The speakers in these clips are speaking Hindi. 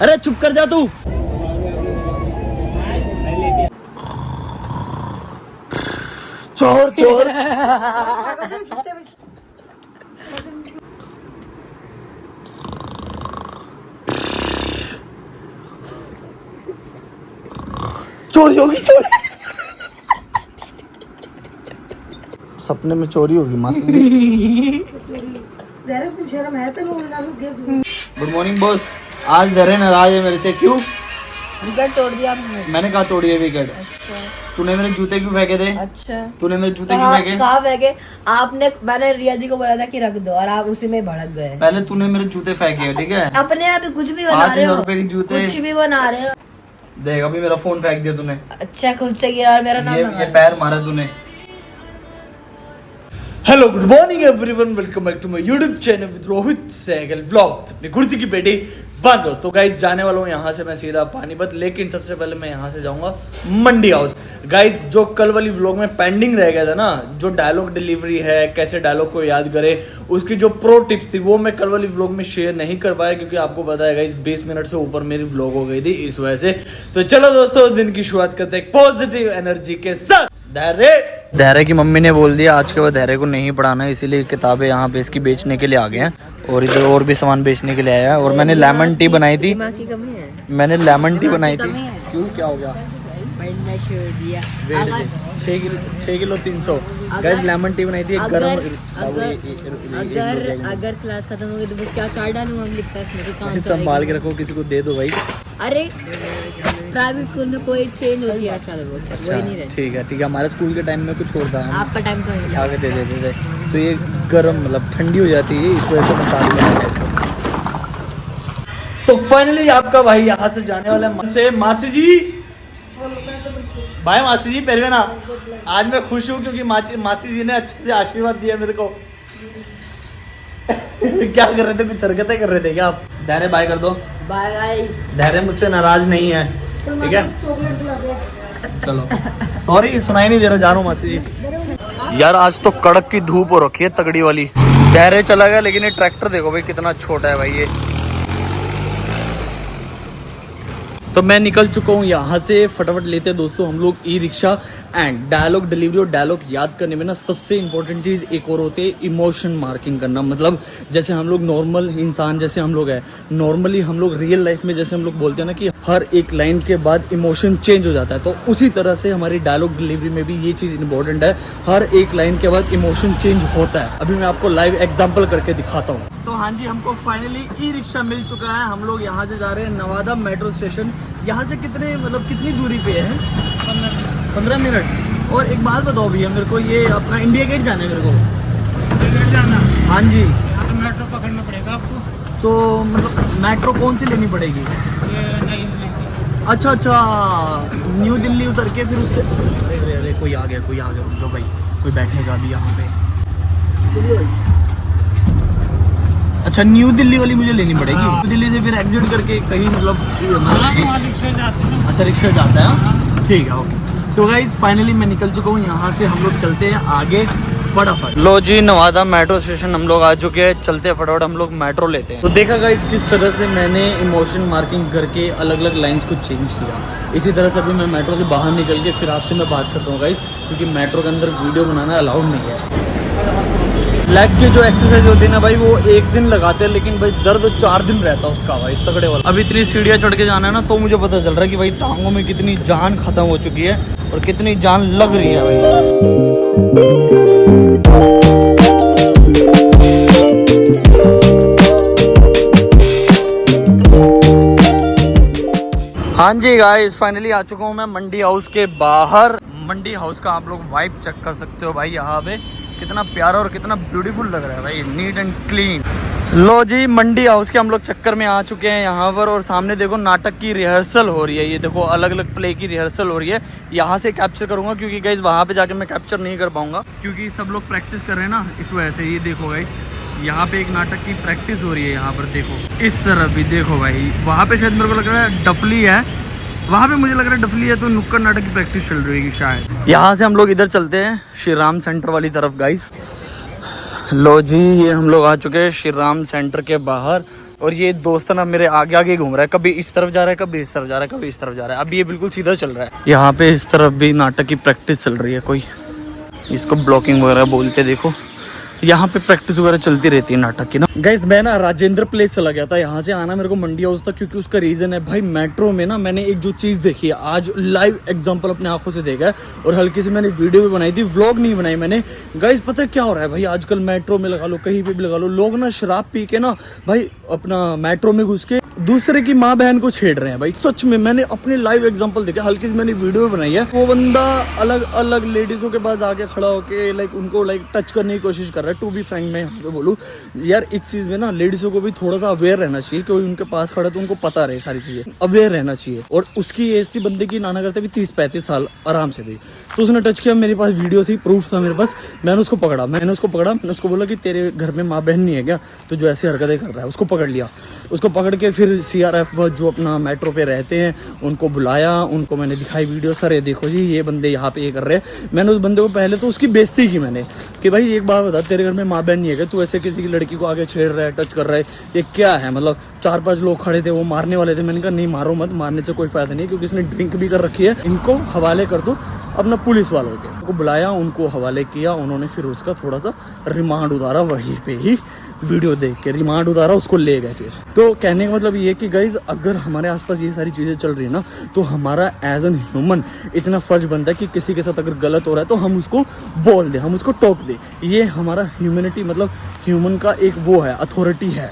अरे चुप कर जा तू। चोर चोर। चोरी होगी चोरी। सपने में चोरी होगी मासी जी। Good morning boss. आज धरे नाराज है मेरे से, क्यों? विकेट तोड़ दिया मैंने कहा तोड़ी है विकेट। अच्छा। तूने मेरे जूते क्यों फेंके थे? अच्छा, तूने मेरे जूते क्यों फेंके? कहाँ फेंके? आपने, मैंने रिया जी को बोला था कि रख दो और आप उसी में भड़क गए। पहले तूने मेरे जूते फेंके, ठीक है? अपने आप ही कुछ भी बना रहे 5,000 हो, रुपए के जूते। कुछ भी बना रहे हो। देख अभी मेरा फोन फेंक दिया तूने। अच्छा, खुद से गिरा और मेरा नाम ये पैर मारा तूने। Hello good morning everyone, welcome back to my YouTube channel with Rohit Sehgal vlog. अपनी कुर्ती की पेटी बंद हो तो गाइज जाने वाला हूँ यहाँ से मैं सीधा पानीपत, लेकिन सबसे पहले मैं यहाँ से जाऊंगा मंडी हाउस। गाइज जो कल वाली व्लॉग में पेंडिंग रह गया था ना, जो डायलॉग डिलीवरी है, कैसे डायलॉग को याद करे, उसकी जो प्रो टिप्स थी वो मैं कल वाली व्लॉग में शेयर नहीं कर पाया, क्योंकि आपको पता है गाइज 20 मिनट से ऊपर मेरी व्लॉग हो गई थी इस वजह से। तो चलो दोस्तों, उस दिन की शुरुआत करते हैं पॉजिटिव एनर्जी के साथ। धैर्य की मम्मी ने बोल दिया आज के बाद धैर्य को नहीं पढ़ाना, इसीलिए किताबें यहाँ पे इसकी बेचने के लिए आ गए हैं और इधर और भी सामान बेचने के लिए आया है। और मैंने लेमन टी बनाई थी, मैंने लेमन टी बनाई थी। क्यों, क्या हो गया? 6 किलो 300 गाइस लेमन टी बनाई थी। अगर क्लास खत्म हो गई तो क्या चार डालूंगा लिखता है, संभाल के रखो, किसी को दे दो भाई। अरे प्राइवेट स्कूल में कोई चेंज होती है आजकल, वही नहीं रहती। ठीक है, हमारे स्कूल के टाइम में कुछ और था, आपका टाइम तो नहीं आगे दे देते थे। तो ये गर्म मतलब ठंडी हो जाती है, इस वजह से मसाले लगाते हैं इसको। तो फाइनली आपका भाई यहाँ से जाने वाला है मासी जी। भाई मासी जी पहले ना, आज मैं खुश हूँ क्योंकि मासी जी ने अच्छे से आशीर्वाद दिया मेरे को। क्या कर रहे थे, कुछ हरकतें कर रहे थे क्या आप? धैर्य बाय कर दो। Bye guys. धैर्य मुझसे नाराज नहीं है, ठीक है? चलो सॉरी, सुनाई नहीं दे रहा, जा रहा हूँ मासी जी। यार आज तो कड़क की धूप हो रखी है तगड़ी वाली। धैर्य चला गया, लेकिन ये ट्रैक्टर देखो भाई कितना छोटा है भाई ये। तो मैं निकल चुका हूँ यहाँ से, फटाफट लेते हैं दोस्तों हम लोग e rickshaw. And dialogue delivery और डायलॉग याद करने में ना सबसे इंपॉर्टेंट चीज़ एक और होती है, इमोशन मार्किंग करना। मतलब जैसे हम लोग नॉर्मल इंसान जैसे हम लोग हैं, नॉर्मली हम लोग रियल लाइफ में जैसे हम लोग बोलते हैं ना कि हर एक लाइन के बाद इमोशन चेंज हो जाता है, तो उसी तरह से हमारी डायलॉग डिलीवरी में भी ये चीज़ इंपॉर्टेंट है, हर एक लाइन के बाद इमोशन चेंज होता है। अभी मैं आपको लाइव एग्जाम्पल करके दिखाता हूँ। तो हाँ जी, हमको फाइनली ई रिक्शा मिल चुका है। हम लोग यहाँ से जा रहे हैं नवादा मेट्रो स्टेशन। यहाँ से कितनी दूरी पे है? 15 मिनट। और एक बात बताओ भैया मेरे को, ये अपना इंडिया गेट जाना है मेरे को। इंडिया गेट जाना? हाँ जी। तो मेट्रो पकड़ना पड़ेगा आपको। तो मतलब मेट्रो कौन सी लेनी पड़ेगी? अच्छा, न्यू दिल्ली उतर के फिर उसके, अरे कोई आ गया, रुक जाओ भाई, कोई बैठेगा अभी यहाँ पे। अच्छा, न्यू दिल्ली वाली मुझे लेनी पड़ेगी। न्यू दिल्ली से फिर एग्जिट करके कहीं मतलब अच्छा रिक्शा जाता है, ठीक है ओके। तो गाइज फाइनली मैं निकल चुका हूँ यहाँ से, हम लोग चलते हैं आगे फटाफट। लो जी, नवादा मेट्रो स्टेशन हम लोग आ चुके हैं, चलते हैं फटाफट हम लोग मेट्रो लेते हैं। तो देखा गाइज किस तरह से मैंने इमोशन मार्किंग करके अलग अलग लाइंस को चेंज किया। इसी तरह से अभी मैं मेट्रो से बाहर निकल के फिर आपसे मैं बात करता हूँ गाइज, क्योंकि मेट्रो के अंदर वीडियो बनाना अलाउड नहीं है। लेग की जो एक्सरसाइज होती है ना भाई, वो एक दिन लगाते हैं, लेकिन भाई दर्द 4 दिन रहता है उसका भाई, तगड़े वाला। अभी इतनी सीढ़ियाँ चढ़ के जाना है ना, तो मुझे पता चल रहा है कि भाई टांगों में कितनी जान खत्म हो चुकी है और कितनी जान लग रही है भाई। हाँ जी गाइस, फाइनली आ चुका हूँ मैं मंडी हाउस के बाहर। मंडी हाउस का आप लोग वाइब चेक कर सकते हो भाई, यहाँ पे कितना प्यारा और कितना ब्यूटीफुल लग रहा है भाई, नीट एंड क्लीन। लो जी, मंडी हाउस के हम लोग चक्कर में आ चुके हैं यहाँ पर, और सामने देखो नाटक की रिहर्सल हो रही है। ये देखो अलग अलग प्ले की रिहर्सल हो रही है। यहाँ से कैप्चर करूँगा क्योंकि गाइस वहाँ पे जाके मैं कैप्चर नहीं कर पाऊँगा, क्योंकि सब लोग प्रैक्टिस कर रहे हैं ना, इस वजह से। ये देखो गाइस, यहाँ पे एक नाटक की प्रैक्टिस हो रही है। यहाँ पर देखो, इस तरफ भी देखो भाई, वहाँ पे शायद मेरे को लग रहा है डफली है, वहाँ पे मुझे लग रहा है डफली है, तो नुक्कड़ नाटक की प्रैक्टिस चल रही है शायद। यहाँ से हम लोग इधर चलते हैं श्री राम सेंटर वाली तरफ गाइस। लो जी, ये हम लोग आ चुके हैं श्री राम सेंटर के बाहर। और ये दोस्त ना मेरे आगे आगे घूम रहा है, कभी इस तरफ जा रहा है, कभी इस तरफ जा रहा है, कभी इस तरफ जा रहा है। अब ये बिल्कुल सीधा चल रहा है। यहाँ पे इस तरफ भी नाटक की प्रैक्टिस चल रही है, कोई इसको ब्लॉकिंग वगैरह बोलते, देखो यहाँ पे प्रैक्टिस वगैरह चलती रहती है नाटक की ना। गाइस मैं ना राजेंद्र प्लेस चला गया था, यहाँ से आना मेरे को मंडी हाउस था, क्योंकि उसका रीजन है भाई मेट्रो में ना मैंने एक जो चीज़ देखी है, आज लाइव एग्जांपल अपने आंखों से देखा है, और हल्की से मैंने वीडियो भी बनाई थी, व्लॉग नहीं बनाई मैंने। गाइस पता है क्या हो रहा है भाई, आजकल मेट्रो में लगा लो, कहीं पे भी लगा लो, लोग ना शराब पी के ना भाई अपना मेट्रो में घुस के दूसरे की माँ बहन को छेड़ रहे हैं भाई। सच में मैंने अपने लाइव एग्जांपल देखा, हल्की से मैंने वीडियो बनाई है। वो बंदा अलग अलग लेडीजों के पास आके खड़ा होके लाइक उनको लाइक टच करने की कोशिश कर रहा है। टू बी फ्रैंक मैं तो बोलूँ यार, इस चीज़ में ना लेडीज़ों को भी थोड़ा सा अवेयर रहना चाहिए, क्योंकि उनके पास खड़ा तो उनको पता रहे सारी चीज़ें, अवेयर रहना चाहिए। और उसकी एज थी बंदे की नाना करते भी 30-35 साल आराम से थी, तो उसने टच किया, मेरे पास वीडियो थी, प्रूफ था मेरे पास। मैंने उसको पकड़ा, मैंने उसको बोला कि तेरे घर में माँ बहन नहीं है क्या, तो जो ऐसी हरकतें कर रहा है। उसको पकड़ लिया, उसको पकड़ के फिर CRF जो अपना मेट्रो पे रहते हैं उनको बुलाया, उनको मैंने दिखाई वीडियो, सर ये देखो जी ये बंदे यहाँ पे ये कर रहे हैं। मैंने उस बंदे को पहले तो उसकी बेइज्जती की मैंने कि भाई एक बात बता, तेरे घर में माँ बहन नहीं है क्या, तू ऐसे किसी की लड़की को आगे छेड़ रहा है, टच कर रहा है, ये क्या है। मतलब 4-5 लोग खड़े थे, वो मारने वाले थे। मैंने कहा नहीं मारो मत, मारने से कोई फायदा नहीं, क्योंकि इसने ड्रिंक भी कर रखी है, इनको हवाले कर दो अपना पुलिस वालों के। उनको बुलाया, उनको हवाले किया, उन्होंने फिर उसका थोड़ा सा रिमांड उतारा, वहीं पे ही वीडियो देख के रिमांड उतारा, उसको ले गए फिर। तो कहने का मतलब ये कि गाइज अगर हमारे आसपास ये सारी चीज़ें चल रही है ना, तो हमारा एज एन ह्यूमन इतना फर्ज बनता है कि किसी के साथ अगर गलत हो रहा है तो हम उसको बोल दें, हम उसको टोक दें। ये हमारा ह्यूमैनिटी मतलब ह्यूमन का एक वो है, अथॉरिटी है।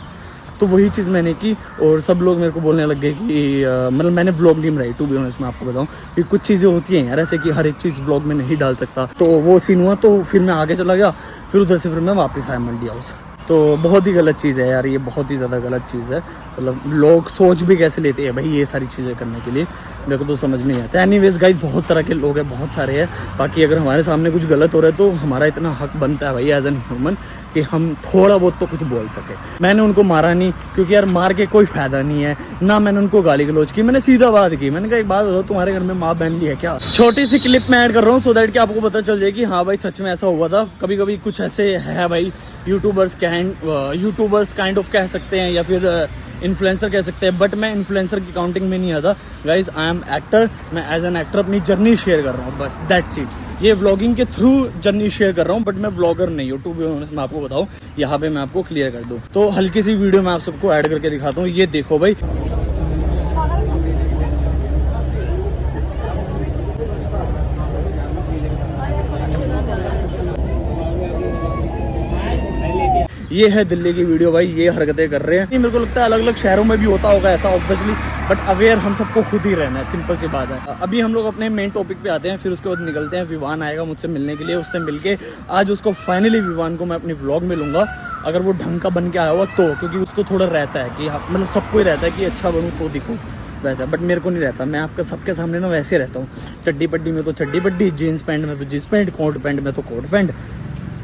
तो वही चीज़ मैंने की, और सब लोग मेरे को बोलने लग गए कि मतलब मैंने व्लॉग नहीं बनाई, टू बी ऑनेस्ट मैं आपको बताऊं कि कुछ चीज़ें होती हैं यार ऐसे कि हर एक चीज़ व्लॉग में नहीं डाल सकता। तो वो सीन हुआ, तो फिर मैं आगे चला गया, फिर उधर से फिर मैं वापस आया मंडी हाउस। तो बहुत ही गलत चीज़ है यार, ये बहुत ही ज़्यादा गलत चीज़ है। मतलब लोग सोच भी कैसे लेते हैं भाई ये सारी चीज़ें करने के लिए, मेरे को तो समझ नहीं आता। एनीवेज गाइस बहुत तरह के लोग हैं, बहुत सारे हैं। बाकी अगर हमारे सामने कुछ गलत हो रहा है तो हमारा इतना हक बनता है भाई एज एन ह्यूमन कि हम थोड़ा बहुत तो कुछ बोल सके। मैंने उनको मारा नहीं, क्योंकि यार मार के कोई फायदा नहीं है, ना मैंने उनको गाली गलौज की, मैंने सीधा बात की। मैंने कहा एक बात बताओ, तुम्हारे घर में माँ बहन भी है क्या। छोटी सी क्लिप मैं ऐड कर रहा हूँ सो दैट कि आपको पता चल जाए कि हाँ भाई सच में ऐसा हुआ था। कभी कभी कुछ ऐसे है भाई, यूट्यूबर्स काइंड ऑफ कह सकते हैं, या फिर इन्फ्लुएंसर कह सकते हैं, बट मैं इन्फ्लुएंसर की काउंटिंग में नहीं आता गाइज। आई एम एक्टर, मैं एज एन एक्टर अपनी जर्नी शेयर कर रहा हूँ, बस दैट्स इट। ये व्लॉगिंग के थ्रू जर्नी शेयर कर रहा हूँ, बट मैं व्लॉगर नहीं हूँ, टू बी ऑनेस्ट मैं आपको बताऊँ, यहाँ पे मैं आपको क्लियर कर दूँ। तो हल्की सी वीडियो मैं आप सबको ऐड करके दिखाता हूँ, ये देखो भाई। ये है दिल्ली की वीडियो भाई, ये हरकतें कर रहे हैं। ये मेरे को लगता है अलग अलग शहरों में भी होता होगा ऐसा ऑब्वियसली, बट अवेयर हम सबको खुद ही रहना है, सिंपल सी बात है। अभी हम लोग अपने मेन टॉपिक पे आते हैं, फिर उसके बाद निकलते हैं। विवान आएगा मुझसे मिलने के लिए, उससे मिलके आज उसको फाइनली विवान को मैं अपनी व्लॉग में लूँगा, अगर वो ढंग का बन के आया हुआ तो, क्योंकि उसको थोड़ा रहता है कि मतलब सबको ही रहता है कि अच्छा बनूँ तो दिखूँ वैसा, बट मेरे को नहीं रहता। मैं आपका सबके सामने ना वैसे रहता हूँ, चड्डी पड्डी में तो चड्डी पड्डी, जीन्स पैंट में तो जीन्स पैंट, कोट पैंट में तो कोट पैंट,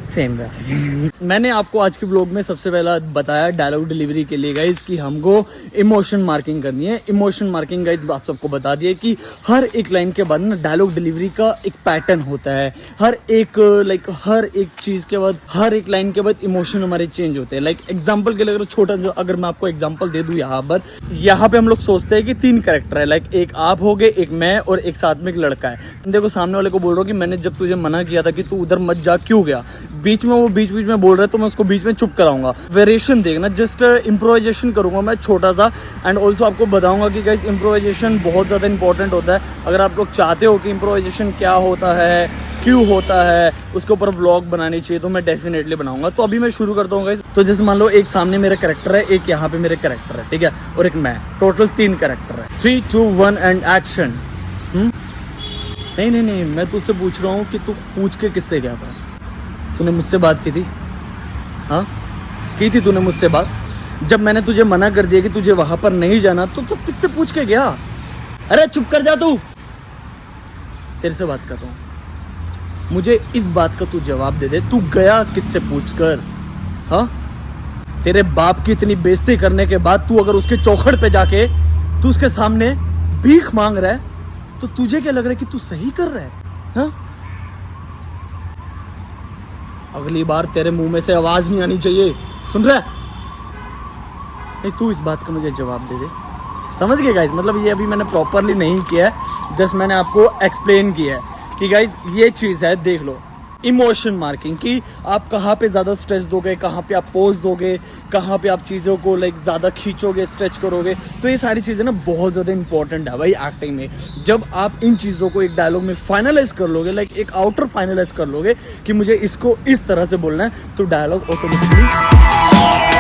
सेम वैसे। मैंने आपको आज के ब्लॉग में सबसे पहला बताया डायलॉग डिलीवरी के लिए गाइज कि हमको इमोशन मार्किंग करनी है। इमोशन मार्किंग गाइज आप सबको बता दिए कि हर एक लाइन के बाद ना डायलॉग डिलीवरी का एक पैटर्न होता है। हर एक चीज के बाद, हर एक लाइन के बाद इमोशन हमारे चेंज होते हैं। लाइक एग्जाम्पल के लिए अगर मैं आपको एग्जाम्पल दे दूं, यहाँ पे हम लोग सोचते हैं कि 3 कैरेक्टर है, लाइक एक आप हो गए, एक मैं, और एक साथ में एक लड़का है। देखो सामने वाले को बोल रहा हूँ कि मैंने जब तुझे मना किया था कि तू उधर मत जा, क्यों गया। बीच में वो बीच में बोल रहा है तो मैं उसको बीच में चुप कराऊंगा। वेरिएशन देखना, जस्ट इम्प्रोवाइजेशन करूंगा मैं छोटा सा, एंड ऑल्सो आपको बताऊंगा कि गाइस इम्प्रोवाइजेशन बहुत ज़्यादा इंपॉर्टेंट होता है। अगर आप लोग चाहते हो कि इम्प्रोवाइजेशन क्या होता है, क्यों होता है, उसके ऊपर व्लॉग बनानी चाहिए, तो मैं डेफिनेटली बनाऊंगा। तो अभी मैं शुरू करता हूँ गाइस। तो जैसे मान लो एक सामने मेरा कैरेक्टर है, एक यहाँ पे मेरे कैरेक्टर है, ठीक है, और एक मैं, टोटल 3 कैरेक्टर है। 3, 2, 1 एंड एक्शन। नहीं, मैं तुझसे पूछ रहा हूँ कि तू पूछ के किससे गया था। तूने मुझसे बात की थी, हाँ की थी तूने मुझसे बात। जब मैंने तुझे मना कर दिया कि तुझे वहां पर नहीं जाना, तो तू किससे पूछ के गया। अरे चुप कर जा, तू तेरे से बात कर रहा हूं, मुझे इस बात का तू जवाब दे दे, तू गया किससे पूछ कर। हाँ, तेरे बाप की इतनी बेइज्जती करने के बाद तू अगर उसके चौखट पे जाके तू उसके सामने भीख मांग रहा है, तो तुझे क्या लग रहा है कि तू सही कर रहा है। हाँ, अगली बार तेरे मुंह में से आवाज नहीं आनी चाहिए, सुन रहा है। नहीं तू इस बात का मुझे जवाब दे दे, समझ गए गाइज, मतलब ये अभी मैंने प्रॉपरली नहीं किया है, जस्ट मैंने आपको एक्सप्लेन किया है कि गाइज ये चीज़ है, देख लो इमोशन मार्किंग कि आप कहाँ पे ज़्यादा स्ट्रेच दोगे, कहाँ पे आप पोज दोगे, कहाँ पे आप चीज़ों को लाइक ज़्यादा खींचोगे, स्ट्रेच करोगे, तो ये सारी चीज़ें ना बहुत ज़्यादा इंपॉर्टेंट है भाई एक्टिंग में। जब आप इन चीज़ों को एक डायलॉग में फाइनलाइज कर लोगे, लाइक एक आउटर फाइनलाइज कर लोगे कि मुझे इसको इस तरह से बोलना है, तो डायलॉग ऑटोमेटिकली